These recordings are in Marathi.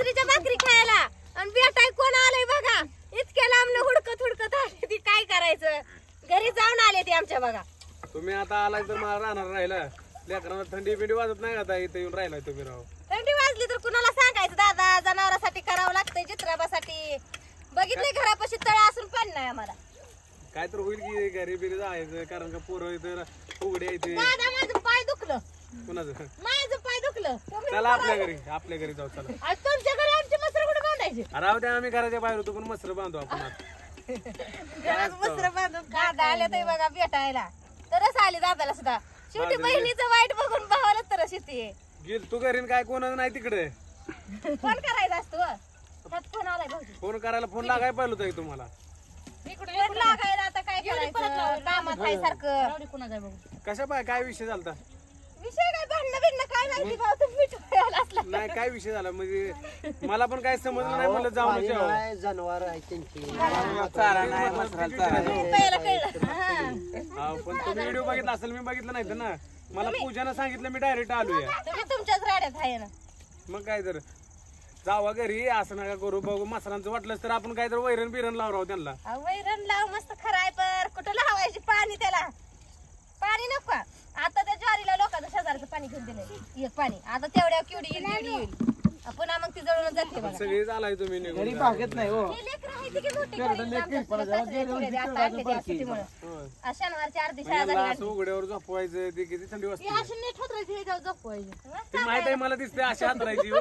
बाजरीच्या भाकरी खायला आणि बेटाय कोण आलंय बघा. इतक्या लांबनं हुडकत हुडकत आले ती. काय करायचं, घरी जाऊन आले ती आमच्या बघा. तुम्ही आता आलाय तर मला राहणार राहिला. लेकरांना थंडी बिंडी वाजत नाही आता इथे येऊन राहिलाय तुम्ही राव. थंडी वाजली तर कुणाला सांगायचं दादा. जनावरांसाठी करावं लागतंय, चित्राबासाठी. बघितलंय घरापाशी तळ असून पण नाही आम्हाला. काय तर होईल की घरी बिरी जायचं कारण का पोरं इथं उघडे येते. दादा माझं पाय दुखलं. कुणाचं? माझं पाय दुखलं. चला आपल्या घरी जाऊ. चला तुमच्या घरी आमची मसर कुठे बांधायची. राहू द्या आम्ही घराच्या बाहेर होतो पण मसर बांधू आपण घरात मसर बांधून. दादा आले तर बघा भेटायला तरच आले दादाला सुद्धा. शेवटी बहिणीचं वाईट बघून भावाला तर शेती आहे. गेल तू घरी काय कोण नाही तिकडे. फोन करायचा असतो. फोन आलाय भाऊजी. फोन करायला फोन लागाय पाहिलं होतं तुम्हाला. फोन लागायला आता काय करायचं, कामात आहे सारखं. कशा पाय काय विषय झालता. विषय काय भांडणं बिंडणं काय माहिती भाऊ. तुम्ही असला नाही काय विषय झाला म्हणजे मला पण काय समजलं नाही. म्हणलं जाऊन जनावर आहे त्यांची. पहिला कळलं. हा. पण तुम्ही व्हिडिओ बघितला असेल, मी बघितलं नाही ना. मला पूजानं सांगितलं मी डायरेक्ट आलोय. तुम्ही तुमच्याच राड्यात आहे ना. मग काय तर जावा घरी असं नका करू. बघू मसरांचं वाटलंच तर आपण काय तर वैरण बिरण लावराव त्यांना. वैरण लाव मस्त खराय पर. कुठं लावायची पाणी त्याला. पाणी नको आता त्या ज्वारीला लोकांचं शेजारचं पाणी घेऊन दिलंय एक पाणी. आता तेवढ्या केवढी येईल पुन्हा मग ती जळून जाते बघा. सगळे झालाय तुम्ही घरी भागत नाही हो. ही लेकरं आहेत की मोठी घरी आमच्या सुनेसासरे आता आणले त्या सुट्टीमुळं. शनिवारची अर्धी शाळा त्यांना झाली. असं उघड्यावर झोपवायचं ते किती थंडी वाजते. अशी नीट होत झोपवायची. ते माहित आहे मला दिसते अशी हातरायची हो.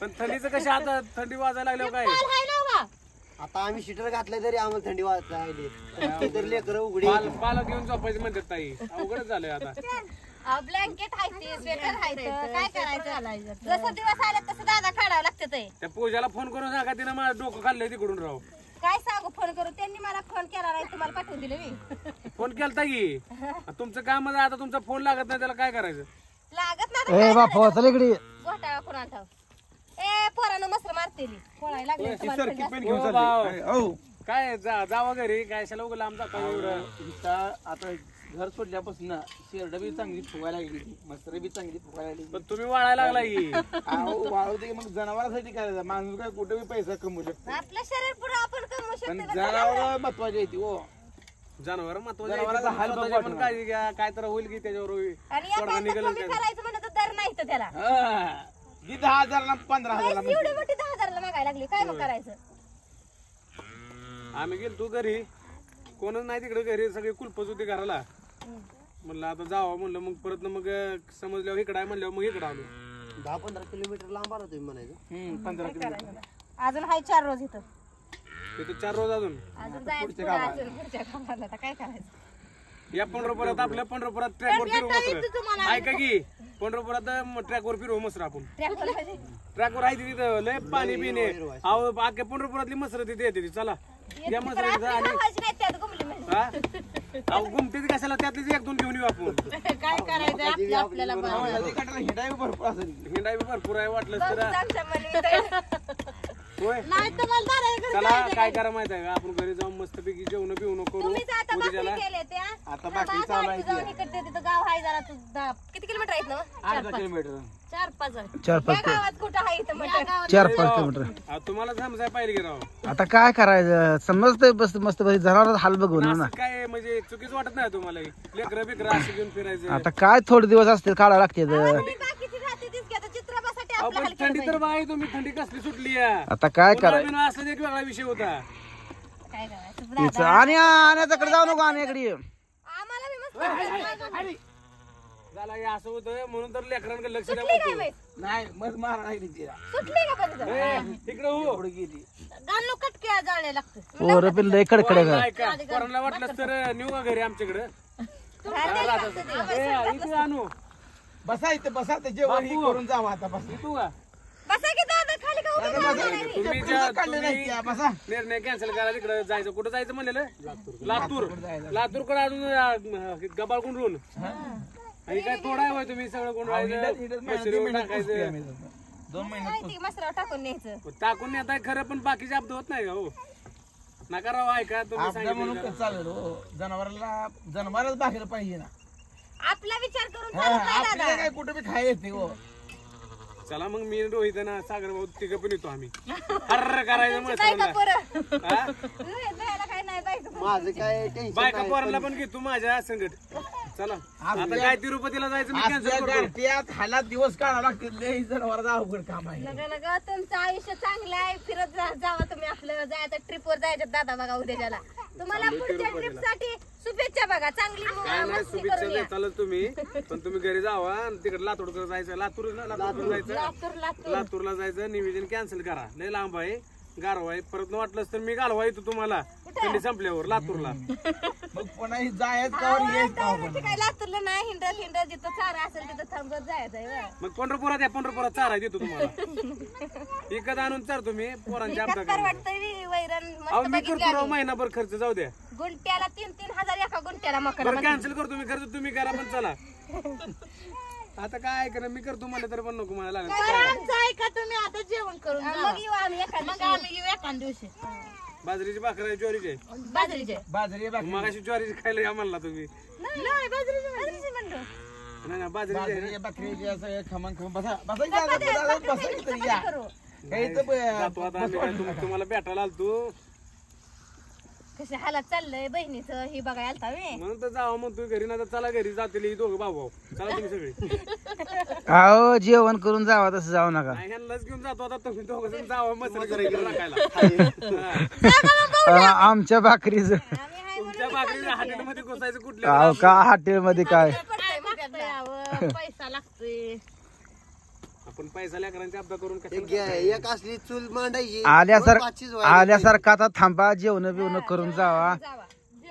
पण थंडीचं कशी आता थंडी वाजायला लागल्यावर काय. आता आम्ही शिटर घातलं तरी आम्हाला थंडी वाजत राहिली. तर लेकरं उघडी पाला घेऊन झोपायचं म्हणतात ताई. अवघडच झालंय आता. ब्लँकेट आहे स्वेटर आहे काय करायचं. जसं दिवस आले तसं दादा काढावं लागतं ते. त्या पूजाला फोन करून सांगा तिनं माझं डोकं खाल्लंय तिकडून राव. काय सांगू फोन करू. त्यांनी मला फोन केला नाही तुम्हाला पाठवून दिलं मी. फोन केलता की तुमचं काम आता तुमचा फोन लागत नाही त्याला काय करायचं. लागत ए बापा चल इकडे. घोटाळा कोणा ठाव. ए पोरानं मस्त मारतेली. पोळायला लागले तुम्हाला सारखी जास्त. पेन घेऊन हो, चालली. भाऊ. काय जावा घरी काय शाला उगा लांब जाता एवढं. आता घर सोडल्यापासून शेरड बी चांगली फुगायला लागली, मसर बी चांगली फुगायला लागली. पण तुम्ही वाळायला लागला की. वाळवते मग जनावरांसाठी करायचं. माणूस काय कुठे बी पैसा कमवू शकतो. आपलं शरीर पुढे आपण कमवू पण शकतो. जनावर महत्वाची येते हो. जनावर महत्वाचे जनावरांचा हाल बघा पण काळजी घ्या. काय तर होईल की त्याच्यावर आणि एखादं कमी करायचं म्हणलं तर दर नाही तर त्याला. हा. ती 10,000 15,000 एवढी मोठी 10,000ला मागायला लागली. काय मग करायचं. आम्ही गेलो तू घरी कोणच नाही तिकडे. घरी सगळे कुलपच होते घराला. म्हणलं आता जावं म्हणलं. मग परत मग समजल्यावर इकडे आहे म्हणल्यावर मग इकडे आलो. 10-15 किलोमीटर लांब आला तुम्ही म्हणायचं. 15 किलोमीटर. अजून हाय 4 रोज इथं. तिथे 4 रोज अजून जायचं पुढच्या कामाला. आता काय करायचं. या पंढरपुरात आपल्या पंढरपुरात ट्रॅकवर फिरू मस्त. ऐका की पंढरपुरात ट्रॅकवर फिरू मस्त आपण. ट्रॅकवर आहे तिथं लय पाणी पिणे. अहो अख्ख्या पंढरपुरातली मसर तिथे येते ती. चला या मसर अहो घुमते ती कशाला त्यातलीच 1-2 घेऊन येऊ आपण. काय करायचं आपल्याला हिंडाई भरपूर असेल. हिंडाई भरपूर आहे वाटलं तर होय. नाही तुम्हाला चला काय करा माहित आहे का आपण घरी जाऊन मस्त पैकी जेवण बिवणं करू उद्याला. आता बाकी चालू आहे तिथं गाव आहे जरा किती किलोमीटर आहेत ना. 8 किलोमीटर. 4-5 गावात कुठं आहे इथं म्हटलं. 4-5 किलोमीटर. तुम्हाला समजाय पाहिजे की राव. आता काय करायचं समजतंय. बस मस्त जनावर हाल बघून ना. असं काय म्हणजे चुकीच वाटत नाही तुम्हाला. लेकरं बिकरं असं घेऊन फिरायचं. आता काय थोडे दिवस असतील काढा लागते. बाकीची राहते तीच की आता चित्राबासाठी अहो, आपलं पण थंडी तर बाई तुम्ही थंडी कसली सुटली आहे. आता काय करायचं. असलं एक वेगळा विषय होता. काय करायचं. तिचं आणि आणण्याकडे जाऊ नको. आणण्याकडे आम्हाला बी मस्त झाला हे असं होतं म्हणून तर लेकरांकडे लक्ष सुटली काय द्या. बाई? नाही मग मारा लागली तिला. सुटली का पण इथं? तिकडे हो पुढे गेली. गाणं कटक्या जाळले लागतं. पोरं पिल्लं लय कडकडे का. नाही का पोरांना वाटलं तर नेऊ का घरी आमच्याकडे. इथे आणू बसा इथे बसा. ते जेवण ही करून जावं आता. बस तू का बसा की दादा खाली का उभं राहणार नाही. तुम्ही काढले नाही त्या. बसा. निर्णय कॅन्सल करा. तिकडे जायचं. कुठं जायचं म्हणलेलं लातूर कडे अजून गबाळ गुंडून आणि काय थोडा आहे तुम्ही सगळं गुंड 2 महिन्यात नाही ती मसरावर टाकून न्यायचं. टाकून येत आहे खरं पण बाकीचे शब्द होत नाही का हो. नका राव ऐका तुम्ही आपल्या म्हणून सांगितलं. कसं चालेल हो. जनावरच बाहेर पाहिजे ना. आपला विचार करून चालत नाही आपल्याला दादा. काय कुठे बी खाय येते हो. चला मग मी रोहित ना सागर भाऊ तिघ पण येतो आम्ही हर्र करायचं मग बायका पोरं हा? जायला काय नाही बायका माझं काय टेन्शन बायका पोरांना पण घेतो माझ्या संकट चला आता काय तिरुपतीला जायचं मी कॅन्सल करतो गारट्यात हाला दिवस काढावं लागतील लय जनावरांचं अवघड काम आहे. नका तुमचं आयुष्य चांगलं आहे फिरत जावा तुम्ही आपलं जायचं ट्रिपवर जायचं दादा बघा उद्याच्याला तुम्हाला पुढच्या ट्रिप साठी शुभेच्छा बघा चांगली काय नाही मस्ती शुभेच्छा करून या. देतालच तुम्ही पण तुम्ही घरी जावा आणि तिकडे लातूरकडे जायचं लातूरला जायचं लातूर लातूरला जायचं नियोजन कॅन्सल करा लय लांब आहे गारवा आहे परत वाटलंच तर मी घालवा येतो तुम्हाला थंडी संपल्यावर लातूरला मग पुन्हा जायचं कावर यायचं काय लातूरला नाही हिंडत जिथं चारा असेल तिथं थांबत जायचं मग पंढरपुरात या पंढरपुरात चारा देतो तुम्हाला विकत आणून चारतो मी पोरांच्या अपघात काय वाटतंय वैरण अहो मस्त मी करतो राव महिनाभर खर्च जाऊ द्या गुंट्याला 3,000 एका गुंट्याला मकर बरं कॅन्सल करतो मी खर्च तुम्ही करा पण चला आता काय करा मी करतो मला तर पण नको मला लागेल ऐका तुम्ही आता जेवण करून मग येऊ आम्ही एका दिवशी बाजरीची भाकर ज्वारीची बाजरीचे बाजरी मग अशी ज्वारीची खायला या म्हणला तुम्ही नाही बाजरीचे म्हणतो नाही बाजरीची आहे ना. बाजरी बकरीची असं खमंग बसायचं तरी या काही जातो आता आम्ही काय तुम्हाला भेटायला आलतो कसे हालात चाललंय बहिणीचं ही बघायला आलता मी म्हणून तर जावं मग तुम्ही घरी ना तर चला घरी जातील ही दोघं भाऊ चला तुम्ही सगळे अहो जेवण करून जावा तसं जाऊ नका नाही ह्यांनाच घेऊन जातो आता तुम्ही दोघं जण जावं मस्त राखायला आमच्या भाकरीच आम्ही हाय तुमच्या भाकरी हॉटेलमध्ये घुसायचं कुठल्या अहो का हॉटेलमध्ये काय पैसा लागतोय आपण पैसा लेकरांचा अभ्यास करून कशाला एक असली चूल मांडायची आल्यासारखं आता थांबा जेवण बिवणं करून जावा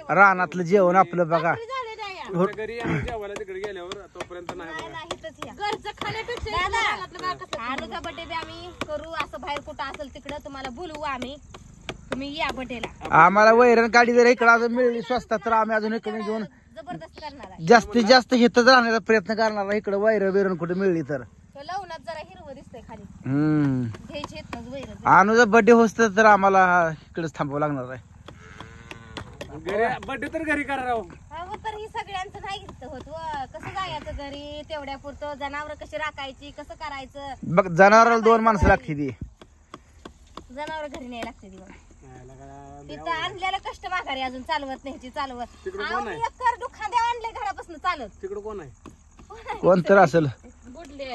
रानातलं जेवण आपलं बघा आमच्या घरी आम्ही जेवायला तिकडे गेल्यावर तोपर्यंत नाही बघा घरचं खाण्यापेक्षा आणूचा बड्डे बी आम्ही करू असं बाहेर कुठं असेल तिकडं तुम्हाला बोलवू आम्ही तुम्ही या बड्डेला आम्हाला वैरण काढी जर इकडं अजून मिळली स्वस्तात तर आम्ही अजून इकडे घेऊन जबरदस्त करणार आहे जास्तीत जास्त हिथंच राहण्याचा प्रयत्न करणार आहे इकडे वैरण बिरण कुठे मिळली तर तो लवणात जरा हिरवं दिसतंय खाली घ्यायची येत ना वैरण आणूचा बर्थडे होत तर आम्हाला इकडेच थांबावं लागणार आहे घरी बड्डे तर घरी करा राव अहो तर ही सगळ्यांचं नाही होत व कसं जायचं घरी तेवढ्या पुरतं जनावर कशी राखायची कसं करायचं बघ जनावराला 2 माणसं लागते ती जनावर घरी न्याय लागते ती बघा तिथं आणलेलं कष्ट माघारी अजून चालवत न्यायची चालवत तिकडं कोण आम्ही आहे? एक करडू खांद्या आणले घरापासून चालत तिकडं कोण आहे कोण तर असेल बुडले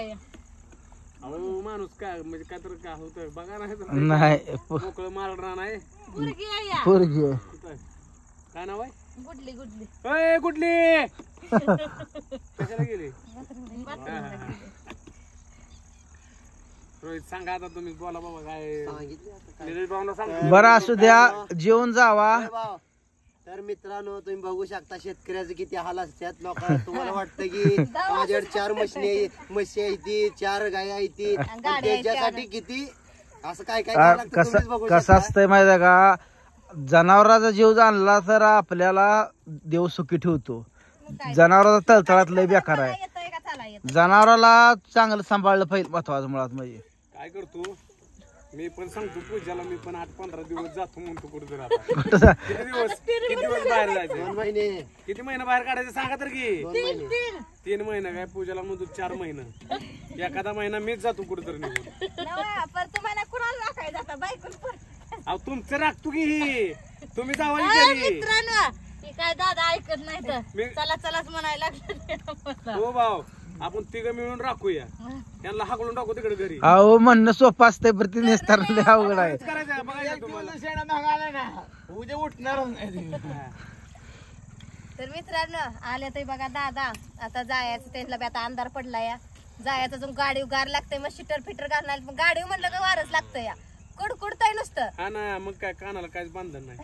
अहो माणूस काय म्हणजे काय तर काय होतं बघा नाही तर नाही मोकळं मारणार नाही गुडगी आहे या. पोरगी आहे. कुठं? काय नाव आहे गुडली गुडली अय कुठली कशाला गेली रोहित सांगा आता तुम्ही बोला बाबा काय निलेश भाऊला सांग बरं असू द्या जेवून जावा तर मित्रांनो तुम्ही बघू शकता शेतकऱ्याचे किती हाल असतात लोक तुम्हाला वाटतं की माझ्याकडे 4 म्हशी आहे ती 4 गाय आहे ती त्याच्यासाठी किती असं काय काय करावं लागतं तुम्हीच बघू कसं शकता. असतंय माहिती आहे का जनावराचा जीव आणला तर आपल्याला देव सुखी ठेवतो जनावराचा तळतळात लय बेकार आहे येतोय का चाला येत जनावराला चांगलं सांभाळलं पाहिजे महत्वाचं मुळात म्हणजे काय करतो मी पण सांगतो पूजाला मी पण 8-15 दिवस जातो म्हणतो कुठे आता किती दिवस बाहेर जायचं 2 महिने किती महिने बाहेर काढायचं सांगा तर की 2 महिने 3 महिने काय पूजाला म्हणतो 4 महिने एखादा महिना मीच जातो कुठेतरी निघून पर तुम्हाला कुणाला राखायचं आता बायकून पण अहो तुमचं राखतो की ही तुम्ही जावा घरी मित्रांनो हे काय दादा ऐकत नाही तर मी चला चलाच म्हणायला लागलं हो भाऊ आपण तिघं मिळून राखूया त्यांना हाकलून टाकू तिकडे घरी अहो म्हणणं सोपं असतंय पण ती नेसताना लय अवघड आहे तेच करायचं बघायचं तुम्हाला शेणा मागायला ना उद्या उठणार नाही तर मित्रांनो आले तर बघा दादा आता जायचं त्यांना बी आता अंधार पडला या जायचं अजून गाडी गार लागतंय मग शिटर फिटर घालणार पण गाडी म्हणलं का वारच लागतं या कुडकुडताय नुसतं हा ना मग काय कानाला काहीच बांधलं नाही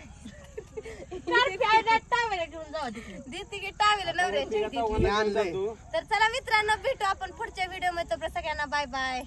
घेऊन जाऊ देते की टावेल नवऱ्याची आणलंय जातो. तर चला मित्रांनो भेटू आपण पुढच्या व्हिडिओ मध्ये सगळ्यांना बाय बाय